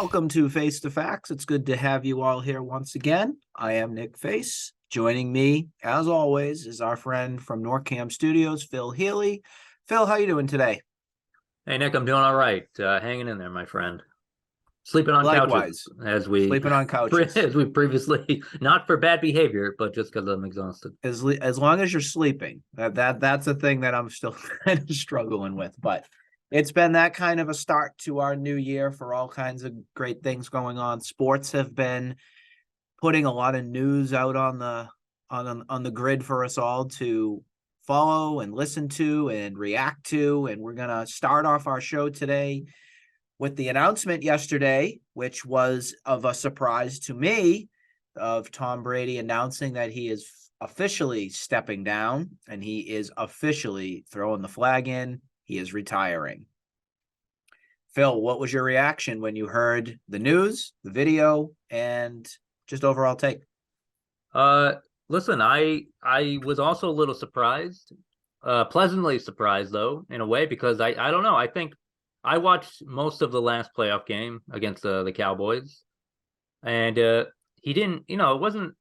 Welcome to Face to Facts. It's good to have you all here once again. I am Nick Face. Joining me, as always, is our friend from NORCAM Studios, Phil Healy. Phil, how you doing today? Hey, Nick, I'm doing all right. Hanging in there, my friend. Sleeping on Likewise. couches, as we Sleeping on couches. as we previously, not for bad behavior, but just because I'm exhausted. As long as you're sleeping, that's a thing that I'm still kind of struggling with. But it's been that kind of a start to our new year for all kinds of great things going on. Sports have been putting a lot of news out on the grid for us all to follow and listen to and react to. And we're gonna start off our show today with the announcement yesterday, which was of a surprise to me, of Tom Brady announcing that he is officially stepping down and he is officially throwing the flag in. He is retiring. Phil, what was your reaction when you heard the news, the video, and just overall take? Listen, I was also a little surprised, pleasantly surprised though, in a way, because I don't know. I think I watched most of the last playoff game against the Cowboys, and he didn't, didn't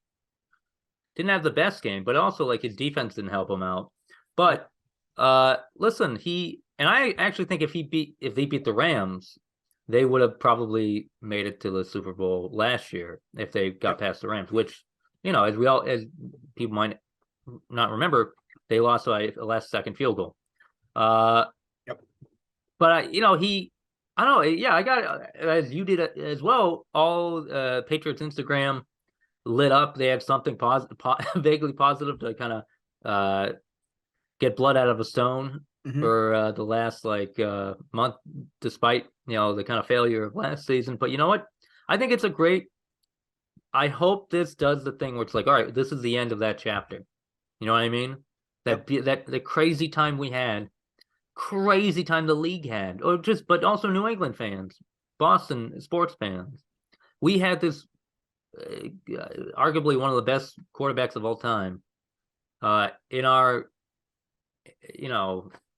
have the best game, but also like his defense didn't help him out. But listen, I actually think if they beat the Rams, they would have probably made it to the Super Bowl last year if they got past the Rams, which, as people might not remember, they lost by a last second field goal. But I don't know. Yeah, I got, as you did as well, all Patriots Instagram lit up. They had something vaguely positive to kind of get blood out of a stone for the last month, despite the kind of failure of last season. But you know what? I think it's I hope this does the thing where it's like, all right, this is the end of that chapter. You know what I mean? That the crazy time we had, crazy time the league had, but also New England fans, Boston sports fans. We had this arguably one of the best quarterbacks of all time in our,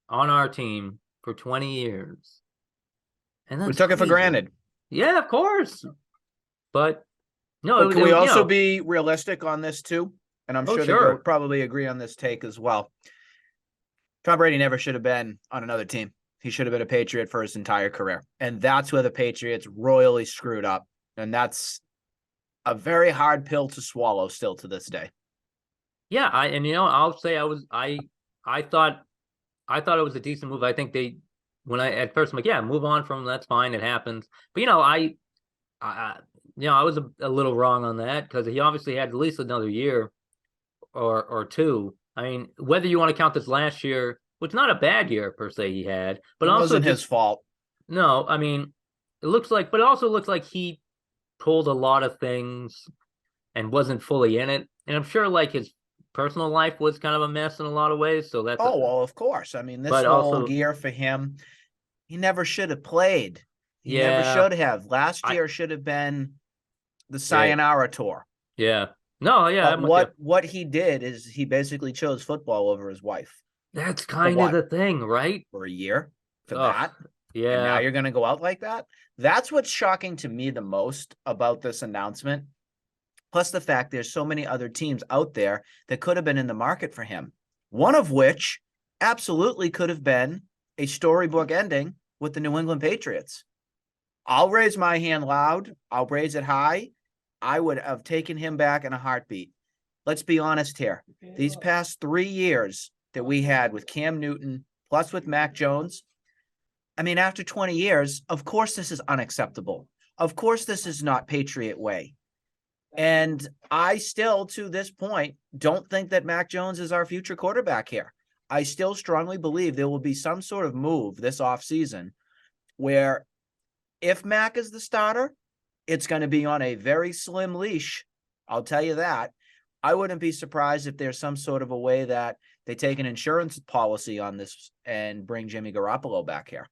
on our team for 20 years. And that's we took it for granted. Yeah, of course. But no, but can we also be realistic on this too? And I'm sure they'll probably agree on this take as well. Tom Brady never should have been on another team. He should have been a Patriot for his entire career. And that's where the Patriots royally screwed up. And that's a very hard pill to swallow still to this day. Yeah, I'll say I thought it was a decent move. I think at first I'm like, yeah, move on from that's fine, it happens. But I was a little wrong on that, because he obviously had at least another year or two. I mean, whether you want to count this last year, which is not a bad year per se he had, but it wasn't his fault. No, I mean, it also looks like he pulled a lot of things and wasn't fully in it. And I'm sure like his personal life was kind of a mess in a lot of ways. So that's well, of course. I mean, this whole year for him, he never should have played. He never should have. Last year should have been the Sayonara tour. Yeah. No, yeah. But what he did is he basically chose football over his wife. That's kind of the thing, right? For a year for that. Yeah. And now you're going to go out like that? That's what's shocking to me the most about this announcement. Plus the fact there's so many other teams out there that could have been in the market for him. One of which absolutely could have been a storybook ending with the New England Patriots. I'll raise my hand loud. I'll raise it high. I would have taken him back in a heartbeat. Let's be honest here. These past 3 years that we had with Cam Newton, plus with Mac Jones, I mean, after 20 years, of course this is unacceptable. Of course this is not Patriot way. And I still, to this point, don't think that Mac Jones is our future quarterback here. I still strongly believe there will be some sort of move this offseason where if Mac is the starter, it's going to be on a very slim leash. I'll tell you that. I wouldn't be surprised if there's some sort of a way that they take an insurance policy on this and bring Jimmy Garoppolo back here.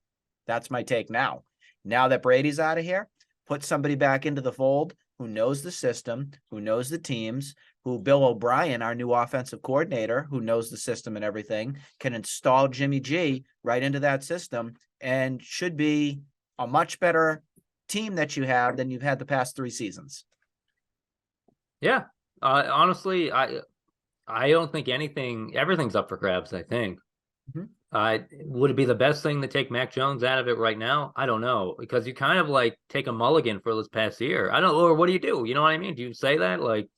That's my take now. Now that Brady's out of here, put somebody back into the fold who knows the system, who knows the teams, who Bill O'Brien, our new offensive coordinator, who knows the system and everything, can install Jimmy G right into that system and should be a much better team that you have than you've had the past 3 seasons. Yeah. Honestly, I don't think everything's up for grabs, I think. Mhm. Would it be the best thing to take Mac Jones out of it right now? I don't know, because you kind of like take a mulligan for this past year. I don't, or what do you do? You know what I mean? Do you say that? Like,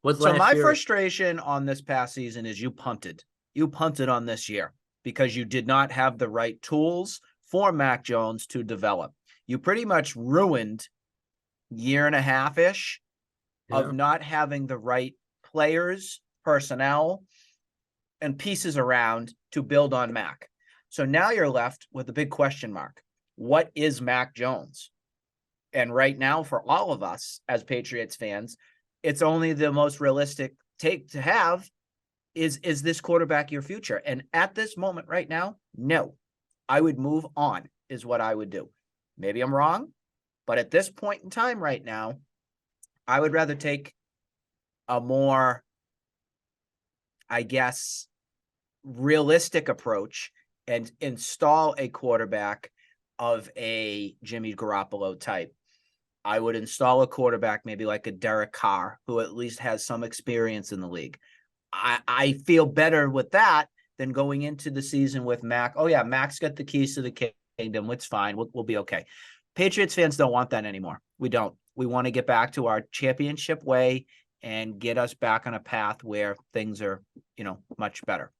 was So last my year? frustration on this past season is you punted. You punted on this year because you did not have the right tools for Mac Jones to develop. You pretty much ruined year and a half ish of not having the right players, personnel, and pieces around to build on Mac. So now you're left with a big question mark. What is Mac Jones? And right now, for all of us as Patriots fans, it's only the most realistic take to have is this quarterback your future? And at this moment right now, no. I would move on is what I would do. Maybe I'm wrong, but at this point in time right now, I would rather take a more, I guess, realistic approach and install a quarterback of a Jimmy Garoppolo type. I would install a quarterback, maybe like a Derek Carr, who at least has some experience in the league. I feel better with that than going into the season with Mac. Oh yeah, Mac's got the keys to the kingdom. It's fine. We'll be okay. Patriots fans don't want that anymore. We don't. We want to get back to our championship way and get us back on a path where things are, much better.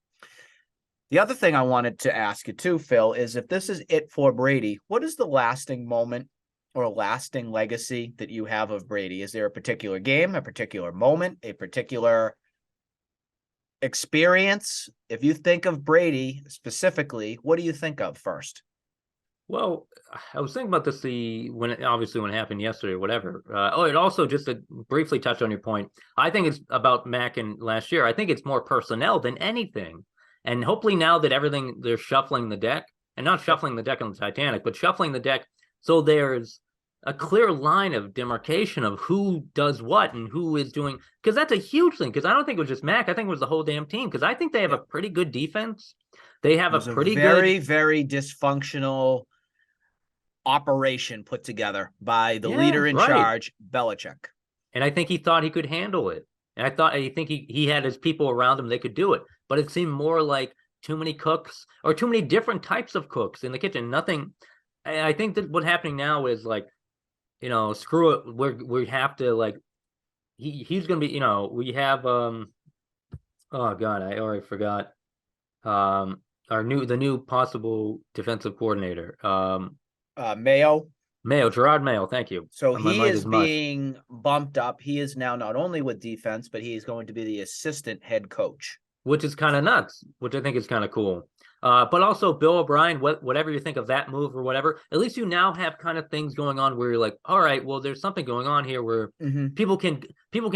The other thing I wanted to ask you too, Phil, is if this is it for Brady, what is the lasting moment or lasting legacy that you have of Brady? Is there a particular game, a particular moment, a particular experience? If you think of Brady specifically, what do you think of first? Well, I was thinking about this when it happened yesterday or whatever. It also, just to briefly touch on your point, I think it's about Mac and last year. I think it's more personnel than anything. And hopefully now that they're shuffling the deck, and not shuffling the deck on the Titanic, but shuffling the deck so there's a clear line of demarcation of who does what and who is doing, because that's a huge thing. Because I don't think it was just Mac. I think it was the whole damn team, because I think they have a pretty good defense. They have a pretty very, very dysfunctional operation put together by the leader in charge, Belichick. And I think he thought he could handle it. And I think he had his people around him, they could do it. But it seemed more like too many cooks, or too many different types of cooks in the kitchen. Nothing. I think that what's happening now is like, screw it. We have to, like, he's gonna be, we have oh god, I already forgot. The new possible defensive coordinator. Gerard Mayo, thank you. So he is being bumped up. He is now not only with defense, but he is going to be the assistant head coach, which is kind of nuts, which I think is kind of cool. But also Bill O'Brien, whatever you think of that move or whatever, at least you now have kind of things going on where you're like, all right, well, there's something going on here where people can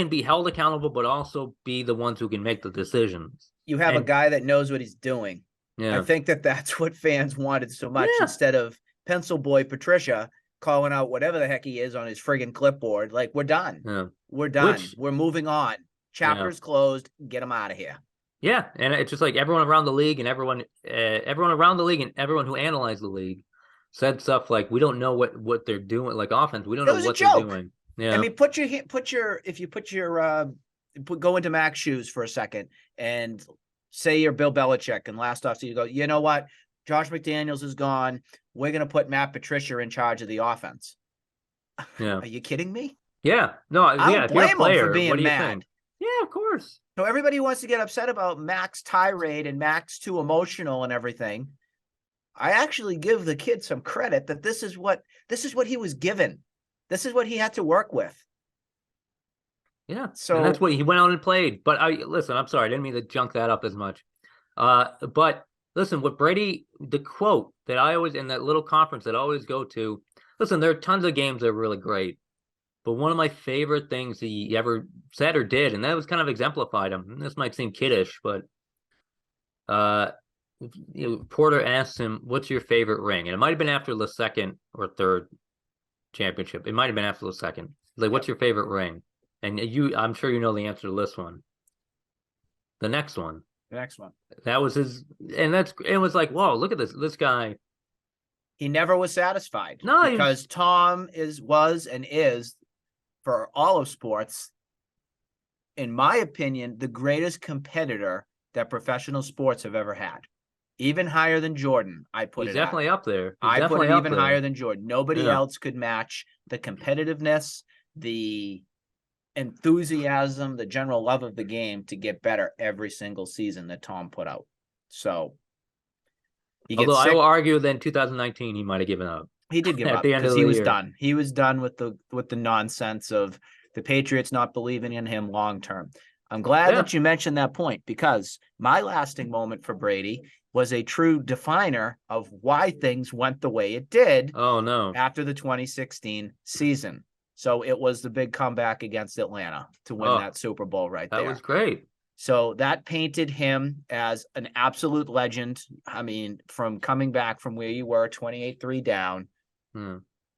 be held accountable, but also be the ones who can make the decisions. You have a guy that knows what he's doing. Yeah. I think that's what fans wanted so much, instead of Pencil Boy Patricia calling out whatever the heck he is on his friggin' clipboard. Like, we're done. Yeah. We're done. We're moving on. Chapter's closed. Get him out of here. Yeah, and it's just like everyone around the league and everyone who analyzed the league said stuff like, we don't know what they're doing, like offense. We don't know what they're doing. Yeah, I mean, go into Mac's shoes for a second and say you're Bill Belichick, and last off, so you go, you know what? Josh McDaniels is gone. We're going to put Matt Patricia in charge of the offense. Yeah. Are you kidding me? Yeah. No, I don't blame him for being mad. Think? Yeah, of course. So everybody wants to get upset about Mac's tirade and Mac's too emotional and everything. I actually give the kid some credit that this is what he was given. This is what he had to work with. Yeah. So and that's what he went out and played. But I'm sorry, I didn't mean to junk that up as much. But listen, what Brady, the quote that I always, in that little conference that I always go to, listen, there are tons of games that are really great. But one of my favorite things he ever said or did, and that was kind of exemplified him. This might seem kiddish, but Porter asked him, "What's your favorite ring?" And it might have been after the second or third championship. It might have been after the second. Like, what's your favorite ring? And I'm sure you know the answer to this one. The next one. The next one. That was his, and it was like, whoa, look at this guy. He never was satisfied No, because Tom was and is, for all of sports, in my opinion, the greatest competitor that professional sports have ever had. Even higher than Jordan, I put he's it at. definitely up there. He's I put definitely it up even there. higher than Jordan. Nobody Yeah. else could match the competitiveness, the enthusiasm, the general love of the game to get better every single season that Tom put out. So he Although gets I will sick. argue that in 2019 he might have given up He did give at up the end of because the he was year. done. He was done with the nonsense of the Patriots not believing in him long term. I'm glad Yeah. that you mentioned that point because my lasting moment for Brady was a true definer of why things went the way it did Oh no. after the 2016 season. So it was the big comeback against Atlanta to win Oh, that Super Bowl right that was there. great. So that painted him as an absolute legend. I mean, from coming back from where you were 28-3 down,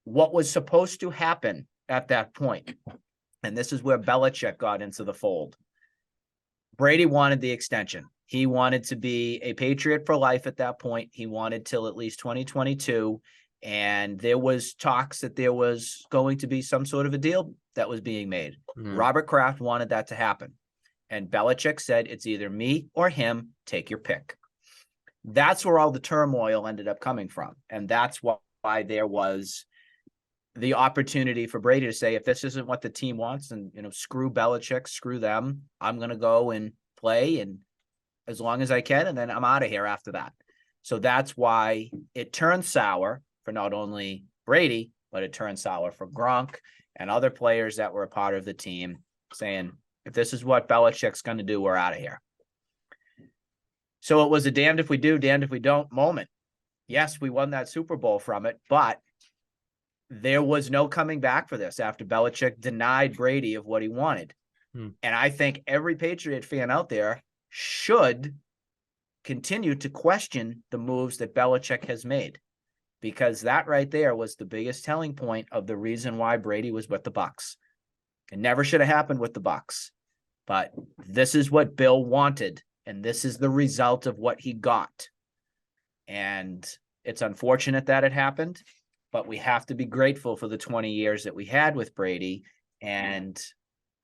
what was supposed to happen at that point, and this is where Belichick got into the fold. Brady wanted the extension. He wanted to be a Patriot for life at that point. He wanted till at least 2022. And there was talks that there was going to be some sort of a deal that was being made. Robert Kraft wanted that to happen. And Belichick said, it's either me or him. Take your pick. That's where all the turmoil ended up coming from. And that's why there was the opportunity for Brady to say, if this isn't what the team wants, and screw Belichick, screw them, I'm going to go and play and as long as I can, and then I'm out of here after that. So that's why it turned sour for not only Brady, but it turned sour for Gronk and other players that were a part of the team, saying, if this is what Belichick's going to do, we're out of here. So it was a damned if we do, damned if we don't moment. Yes, we won that Super Bowl from it, but there was no coming back for this after Belichick denied Brady of what he wanted. And I think every Patriot fan out there should continue to question the moves that Belichick has made, because that right there was the biggest telling point of the reason why Brady was with the Bucs. It never should have happened with the Bucs, but this is what Bill wanted, and this is the result of what he got. And it's unfortunate that it happened, but we have to be grateful for the 20 years that we had with Brady. And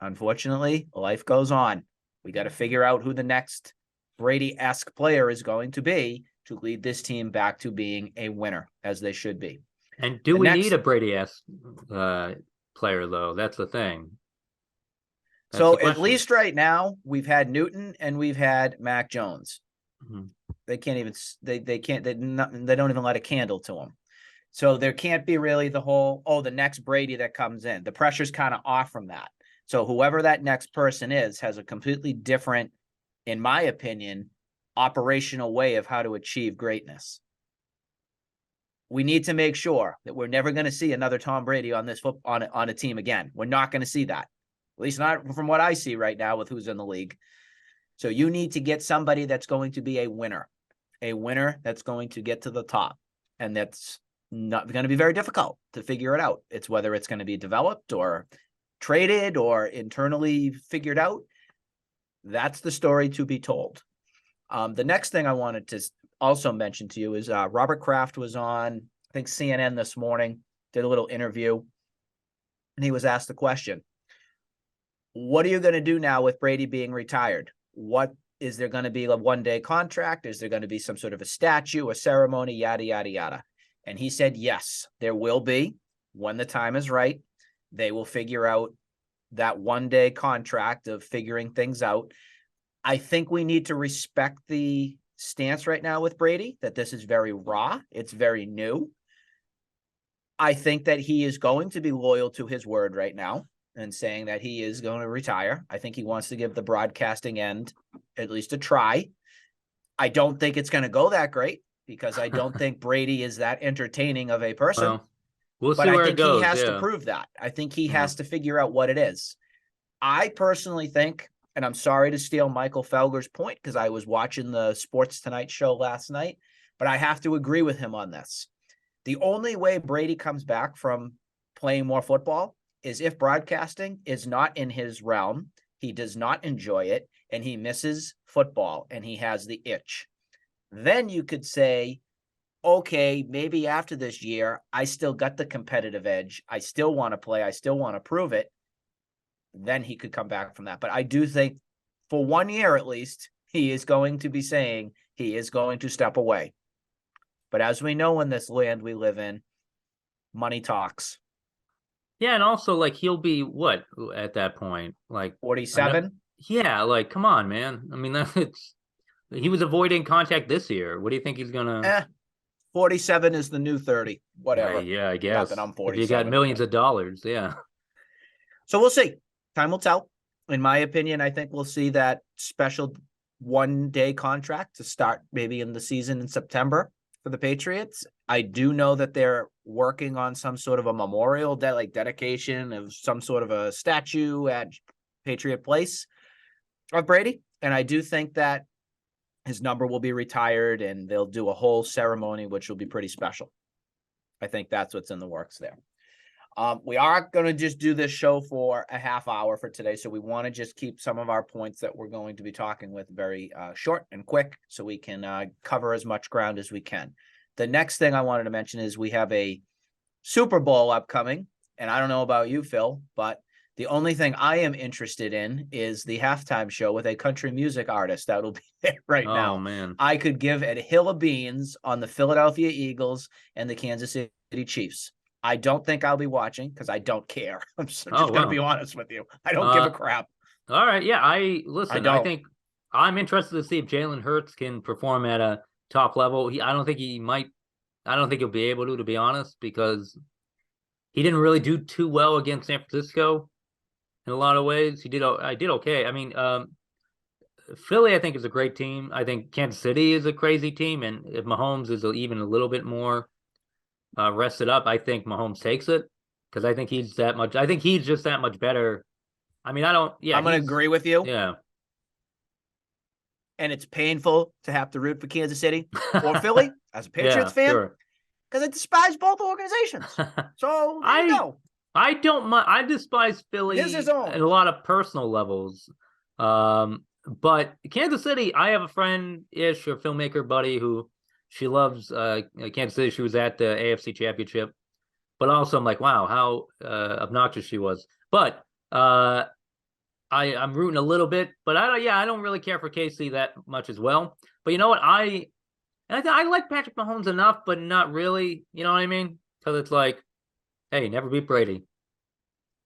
unfortunately, life goes on. We got to figure out who the next Brady-esque player is going to be to lead this team back to being a winner, as they should be. And do we need a Brady-esque player, though? That's the thing. So at least right now, we've had Newton and we've had Mac Jones. They can't even they don't even light a candle to them. So there can't be really the whole, the next Brady that comes in. The pressure's kind of off from that. So whoever that next person is has a completely different, in my opinion, operational way of how to achieve greatness. We need to make sure that we're never going to see another Tom Brady on this on a team again. We're not going to see that, at least not from what I see right now with who's in the league. So you need to get somebody that's going to be a winner that's going to get to the top, and that's not going to be very difficult to figure it out. It's whether it's going to be developed or traded or internally figured out. That's the story to be told. The next thing I wanted to also mention to you is Robert Kraft was on, I think, CNN this morning, did a little interview, and he was asked the question, what are you going to do now with Brady being retired? What is there going to be a one-day contract? Is there going to be some sort of a statue, a ceremony, yada, yada, yada? And he said, yes, there will be. When the time is right, they will figure out that one-day contract of figuring things out. I think we need to respect the stance right now with Brady, that this is very raw. It's very new. I think that he is going to be loyal to his word right now and saying that he is going to retire. I think he wants to give the broadcasting end at least a try. I don't think it's going to go that great because I don't think Brady is that entertaining of a person. Well, we'll but see I where think it goes. he has to prove that. I think he has to figure out what it is. I personally think, and I'm sorry to steal Michael Felger's point because I was watching the Sports Tonight show last night, but I have to agree with him on this. The only way Brady comes back from playing more football is if broadcasting is not in his realm, he does not enjoy it, and he misses football and he has the itch. Then you could say, okay, maybe after this year, I still got the competitive edge. I still want to play. I still want to prove it. Then he could come back from that. But I do think for 1 year at least, he is going to be saying he is going to step away. But as we know in this land we live in, money talks. Yeah, and also like he'll be what at that point? Like 47? yeah, like come on, man. I mean, it's he was avoiding contact this year. What do you think he's gonna? 47 is the new 30. Whatever. Yeah, I Not guess that I'm if you got 47. millions of dollars, yeah. So we'll see. Time will tell. In my opinion, I think we'll see that special 1 day contract to start maybe in the season in September for the Patriots. I do know that they're working on some sort of a memorial like dedication of some sort of a statue at Patriot Place of Brady. And I do think that his number will be retired and they'll do a whole ceremony, which will be pretty special. I think that's what's in the works there. We are going to just do this show for a half hour for today. So we want to just keep some of our points that we're going to be talking with very short and quick so we can cover as much ground as we can. The next thing I wanted to mention is we have a Super Bowl upcoming. And I don't know about you, Phil, but the only thing I am interested in is the halftime show with a country music artist that will be there right now. Oh man. I could give a hill of beans on the Philadelphia Eagles and the Kansas City Chiefs. I don't think I'll be watching because I don't care. I'm just going to be honest with you. I don't give a crap. All right. Yeah. I think I'm interested to see if Jalen Hurts can perform at a top level. I don't think he'll be able to be honest, because he didn't really do too well against San Francisco in a lot of ways. I did okay. I mean, Philly, I think, is a great team. I think Kansas City is a crazy team. And if Mahomes is even a little bit more rested up, I think Mahomes takes it because I think he's just that much better. I mean, I'm going to agree with you. Yeah. And it's painful to have to root for Kansas City or Philly as a Patriots fan because I despise both organizations. So there you go. I don't mind. I despise Philly at a lot of personal levels. But Kansas City, I have a friend-ish or filmmaker buddy who she loves Kansas City. She was at the AFC Championship. But also I'm like, wow, how obnoxious she was. But I'm rooting a little bit, but I don't really care for KC that much as well. But you know what? I like Patrick Mahomes enough, but not really. You know what I mean? Because it's like, hey, never beat Brady.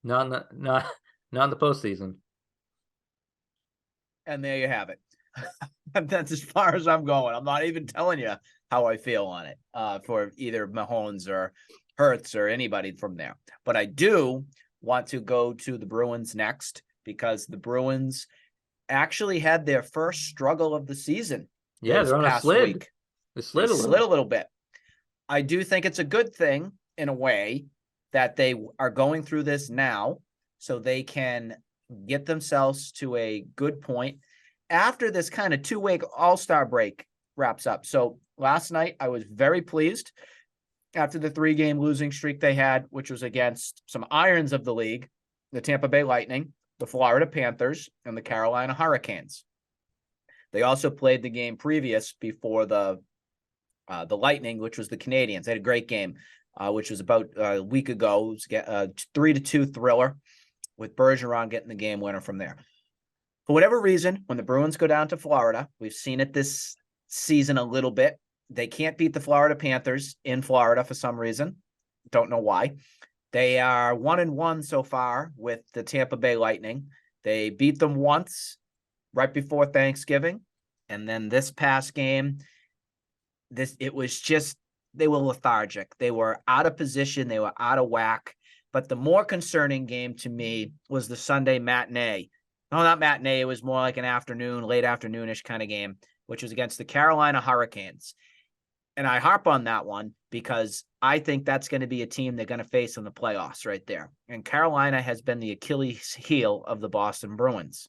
Not in the postseason. And there you have it. That's as far as I'm going. I'm not even telling you how I feel on it for either Mahomes or Hurts or anybody from there. But I do want to go to the Bruins next because the Bruins actually had their first struggle of the season. Yeah, they're on a slid. Week. They slid a little bit. I do think it's a good thing in a way that they are going through this now so they can get themselves to a good point after this kind of 2-week all-star break wraps up. So last night I was very pleased after the 3-game losing streak they had, which was against some irons of the league, the Tampa Bay Lightning, the Florida Panthers, and the Carolina Hurricanes. They also played the game previous before the Lightning, which was the Canadiens. They had a great game, which was about a week ago. It was a 3-2 thriller with Bergeron getting the game winner from there. For whatever reason, when the Bruins go down to Florida, we've seen it this season a little bit. They can't beat the Florida Panthers in Florida for some reason. Don't know why. They are 1-1 so far with the Tampa Bay Lightning. They beat them once right before Thanksgiving. And then this past game, it was just, they were lethargic. They were out of position. They were out of whack. But the more concerning game to me was the Sunday matinee. No, not matinee. It was more like an afternoon, late afternoonish kind of game, which was against the Carolina Hurricanes. And I harp on that one because I think that's going to be a team they're going to face in the playoffs right there. And Carolina has been the Achilles heel of the Boston Bruins.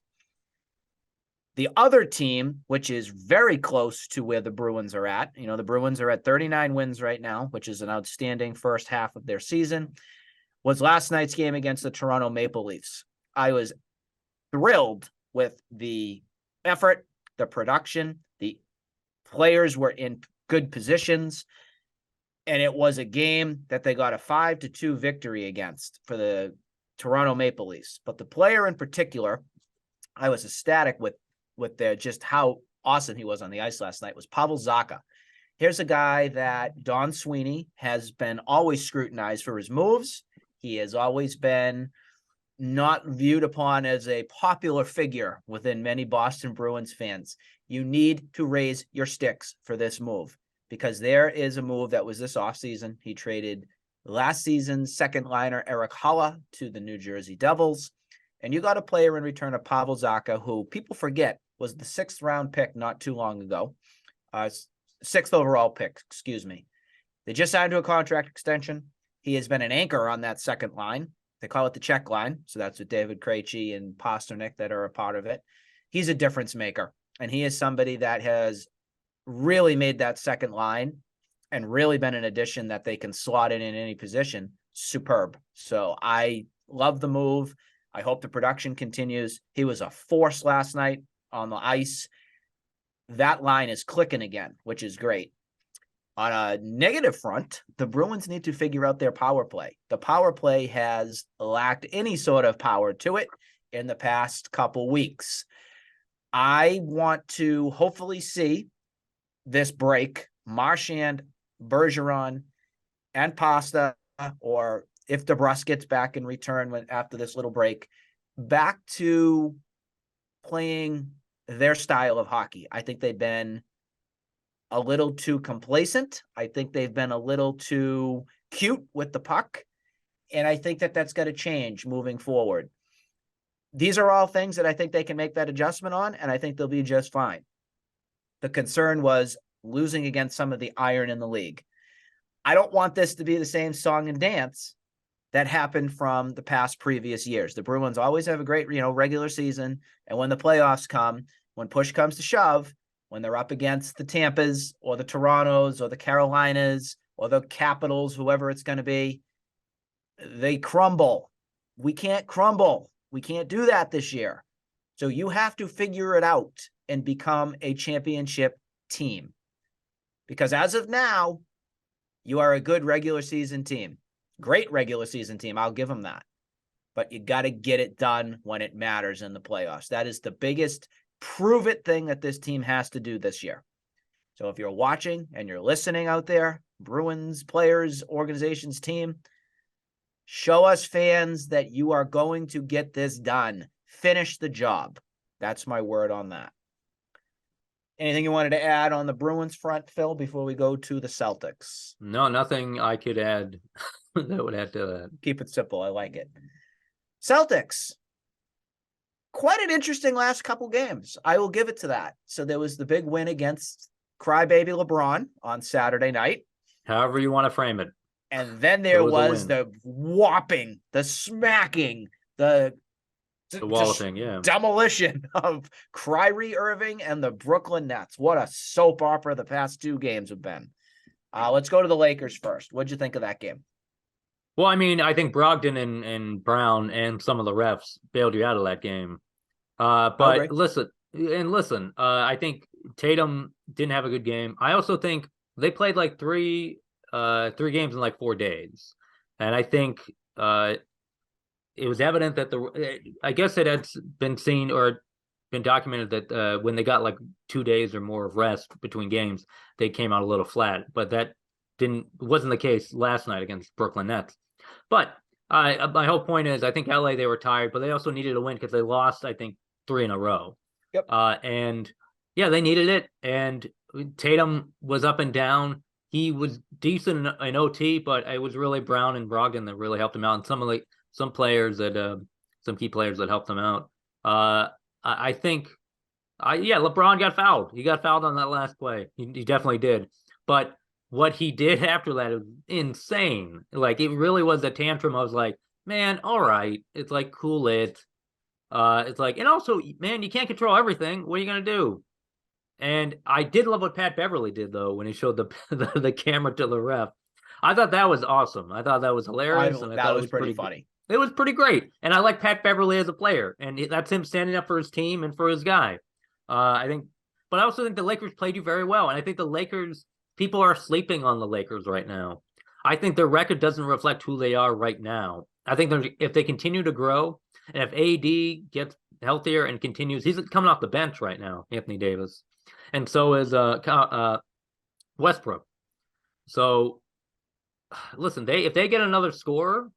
The other team, which is very close to where the Bruins are at, the Bruins are at 39 wins right now, which is an outstanding first half of their season, was last night's game against the Toronto Maple Leafs. I was thrilled with the effort, the production, the players were in good positions. And it was a game that they got a 5-2 victory against for the Toronto Maple Leafs. But the player in particular, I was ecstatic with their just how awesome he was on the ice last night, was Pavel Zacha. Here's a guy that Don Sweeney has been always scrutinized for his moves. He has always been not viewed upon as a popular figure within many Boston Bruins fans. You need to raise your sticks for this move, because there is a move that was this offseason. He traded last season's second liner Eric Haula to the New Jersey Devils. And you got a player in return of Pavel Zacha, who people forget was the 6th round pick not too long ago. 6th overall pick, excuse me. They just signed to a contract extension. He has been an anchor on that second line. They call it the check line. So that's with David Krejci and Pasternak that are a part of it. He's a difference maker. And he is somebody that has really made that second line and really been an addition that they can slot in any position. Superb. So I love the move. I hope the production continues. He was a force last night on the ice. That line is clicking again, which is great. On a negative front, the Bruins need to figure out their power play. The power play has lacked any sort of power to it in the past couple weeks. I want to hopefully see this break Marchand, Bergeron, and Pasta, or if DeBrusque gets back in return after this little break, back to playing their style of hockey. I think they've been a little too complacent. I think they've been a little too cute with the puck. And I think that that's got to change moving forward. These are all things that I think they can make that adjustment on, and I think they'll be just fine. The concern was losing against some of the iron in the league. I don't want this to be the same song and dance that happened from the past previous years. The Bruins always have a great, regular season. And when the playoffs come, when push comes to shove, when they're up against the Tampas or the Torontos or the Carolinas or the Capitals, whoever it's going to be, they crumble. We can't crumble. We can't do that this year. So you have to figure it out and become a championship team. Because as of now, you are a good regular season team. Great regular season team. I'll give them that. But you got to get it done when it matters in the playoffs. That is the biggest prove it thing that this team has to do this year. So if you're watching and you're listening out there, Bruins, players, organizations, team, show us fans that you are going to get this done. Finish the job. That's my word on that. Anything you wanted to add on the Bruins front, Phil, before we go to the Celtics? No, nothing I could add that would add to that. Keep it simple. I like it. Celtics. Quite an interesting last couple games. I will give it to that. So there was the big win against Crybaby LeBron on Saturday night. However you want to frame it. And then there was the whopping, the smacking, the walloping, yeah. Demolition of Kyrie Irving and the Brooklyn Nets. What a soap opera the past 2 games have been. Let's go to the Lakers first. What'd you think of that game? Well, I mean, I think Brogdon and Brown and some of the refs bailed you out of that game. But listen, I think Tatum didn't have a good game. I also think they played like three games in like 4 days. And I think it was evident that I guess it had been seen or been documented that when they got like 2 days or more of rest between games, they came out a little flat. But that wasn't the case last night against Brooklyn Nets. But my whole point is, I think LA, they were tired, but they also needed a win because they lost, I think, 3 in a row. Yep. And yeah, they needed it. And Tatum was up and down. He was decent in OT, but it was really Brown and Brogdon that really helped him out, and some players that some key players that helped him out. I think, LeBron got fouled. He got fouled on that last play. He definitely did. But what he did after that is insane. Like, it really was a tantrum. I was like, man, all right. It's like, cool it. It's like, and also, man, you can't control everything. What are you going to do? And I did love what Pat Beverly did, though, when he showed the camera to the ref. I thought that was awesome. I thought that was hilarious. And that was pretty funny. It was pretty great. And I like Pat Beverly as a player. And that's him standing up for his team and for his guy. But I also think the Lakers played you very well. And I think the Lakers people are sleeping on the Lakers right now. I think their record doesn't reflect who they are right now. I think if they continue to grow, and if AD gets healthier and continues, he's coming off the bench right now, Anthony Davis, and so is Westbrook. So listen, if they get another scorer,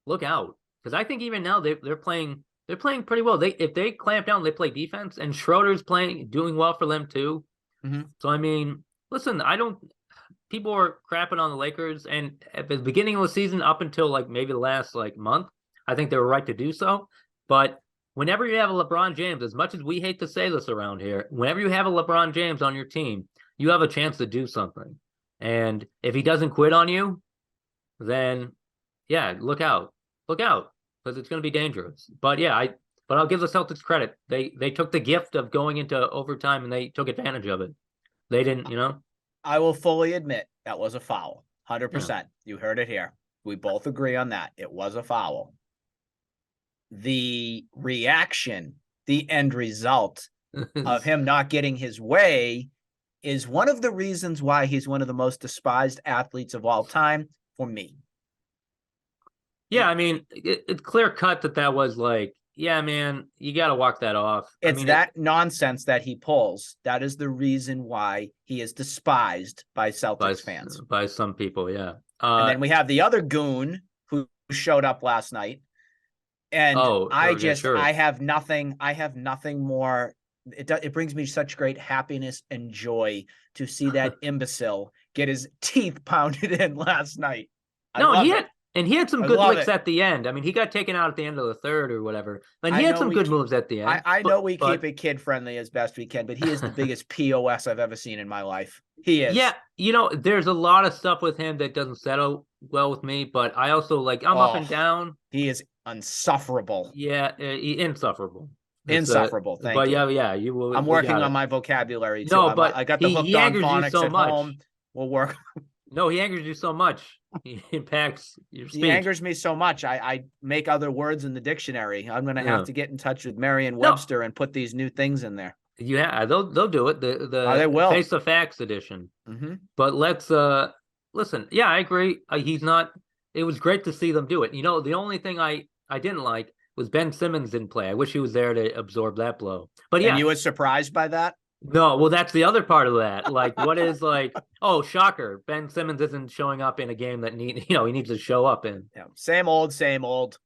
look out, because I think even now they're playing pretty well. If they clamp down, they play defense, and Schroeder's doing well for them too. Mm-hmm. So I mean, listen, people are crapping on the Lakers, and at the beginning of the season, up until like maybe the last like month, I think they were right to do so. But whenever you have a LeBron James, as much as we hate to say this around here, whenever you have a LeBron James on your team, you have a chance to do something. And if he doesn't quit on you, then yeah, look out, because it's going to be dangerous. But yeah, but I'll give the Celtics credit. They took the gift of going into overtime and they took advantage of it. They didn't, I will fully admit that was a foul. 100%. Yeah. You heard it here. We both agree on that. It was a foul. The reaction, the end result of him not getting his way is one of the reasons why he's one of the most despised athletes of all time for me. Yeah, I mean, it's clear cut that was like, yeah, man, you got to walk that off. It's nonsense that he pulls. That is the reason why he is despised by Celtics fans. By some people, yeah. And then we have the other goon who showed up last night. And I have nothing more. It brings me such great happiness and joy to see that imbecile get his teeth pounded in last night. He had some good licks at the end. I mean, he got taken out at the end of the third or whatever. But he had some good moves at the end. I know we keep it kid friendly as best we can, but he is the biggest POS I've ever seen in my life. He is. Yeah, there's a lot of stuff with him that doesn't settle well with me, but I also I'm up and down. He is insufferable. Yeah, insufferable. Insufferable. Thank you. But yeah, you will. I'm working on my vocabulary too. No, but I got the hooked on phonics at home. We'll work. No, he angers you so much. He impacts your speech. He angers me so much. I make other words in the dictionary. I'm going to have to get in touch with Merriam-Webster and put these new things in there. Yeah, they'll do it. They will. Face the Facts edition. Mm-hmm. But let's listen. Yeah, I agree. He's not. It was great to see them do it. The only thing I didn't like was Ben Simmons didn't play. I wish he was there to absorb that blow. But yeah, and you were surprised by that? No, well, that's the other part of that. What is oh, shocker, Ben Simmons isn't showing up in a game that he needs to show up in. Yeah, same old.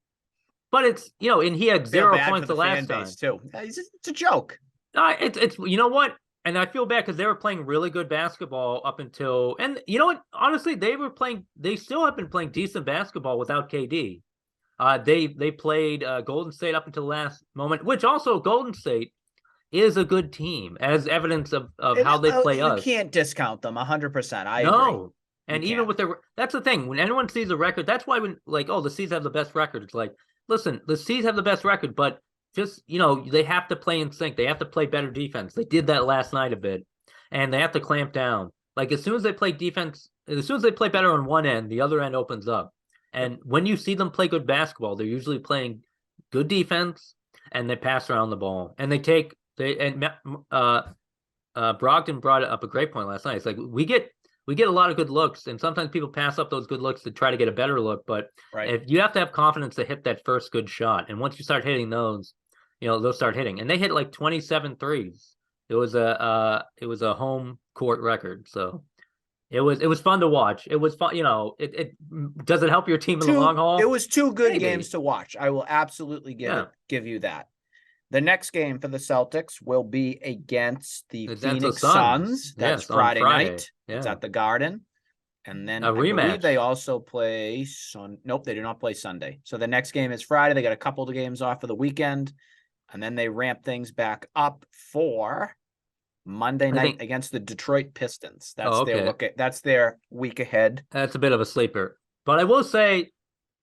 But it's and he had 0 points the last time too. It's a joke. It's you know what, and I feel bad because they were playing really good basketball up until, and you know what, honestly, they still have been playing decent basketball without KD. They played Golden State up until the last moment, which also Golden State is a good team, as evidence of how they play us. You can't discount them 100%. I agree. And even with that's the thing. When anyone sees a record, that's why when the C's have the best record. It's like, listen, the C's have the best record, but just they have to play in sync. They have to play better defense. They did that last night a bit, and they have to clamp down. As soon as they play defense, as soon as they play better on one end, the other end opens up. And when you see them play good basketball, they're usually playing good defense, and they pass around the ball, and Brogdon brought up a great point last night. It's like we get a lot of good looks, and sometimes people pass up those good looks to try to get a better look. But if you have to have confidence to hit that first good shot, and once you start hitting those, they'll start hitting. And they hit 27 threes. It was a home court record, so it was fun to watch. It was fun. It does it help your team in the long haul? It was two good games to watch. I will absolutely give you that. The next game for the Celtics will be against the Phoenix Suns. That's Friday night. Yeah. It's at the Garden. And then a rematch. I believe they also play Nope, they do not play Sunday. So the next game is Friday. They got a couple of games off for the weekend. And then they ramp things back up for Monday night against the Detroit Pistons. That's their look at. That's their week ahead. That's a bit of a sleeper. But I will say,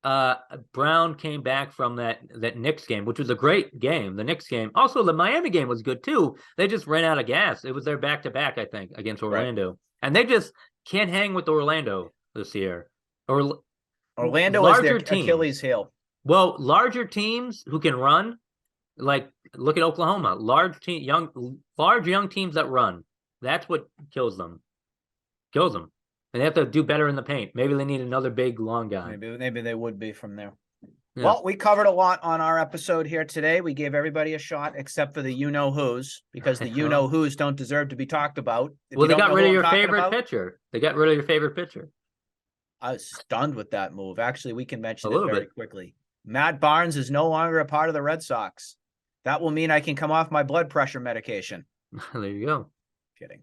Brown came back from that Knicks game, which was a great game. The Knicks game, also the Miami game was good too. They just ran out of gas. It was their back-to-back, I think, against Orlando, and they just can't hang with Orlando this year. Orlando is their Achilles heel. Well, larger teams who can run, look at Oklahoma, large young teams that run. That's what kills them. kills them. And they have to do better in the paint. Maybe they need another big, long guy. Maybe they would be from there. Yeah. Well, we covered a lot on our episode here today. We gave everybody a shot, except for the you-know-who's, because the you-know-who's don't deserve to be talked about. Well, they got rid of your favorite pitcher. They got rid of your favorite pitcher. I was stunned with that move. Actually, we can mention A it little very bit. quickly. Matt Barnes is no longer a part of the Red Sox. That will mean I can come off my blood pressure medication. There you go. Kidding.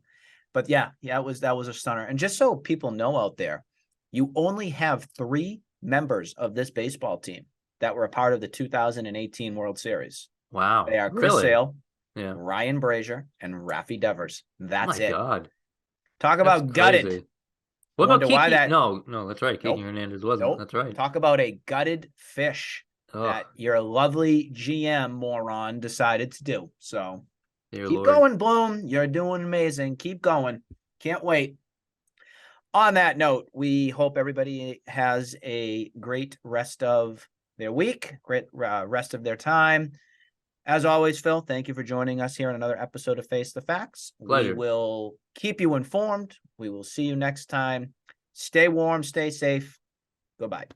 But yeah, that was a stunner. And just so people know out there, you only have 3 members of this baseball team that were a part of the 2018 World Series. Wow. They are Chris Really? Sale, Yeah. Ryan Brazier, and Rafi Devers. That's My it. God. Talk That's about gutted. crazy. What I about wonder Kiki? why that- No, that's right. Kiki Nope. Hernandez wasn't. Nope. That's right. Talk about a gutted fish Ugh, that your lovely GM moron decided to do. So dear keep Lord. going, Bloom. You're doing amazing. Keep going. Can't wait. On that note, we hope everybody has a great rest of their week, great rest of their time. As always, Phil, thank you for joining us here on another episode of Face the Facts. Pleasure. We will keep you informed. We will see you next time. Stay warm, stay safe. Goodbye.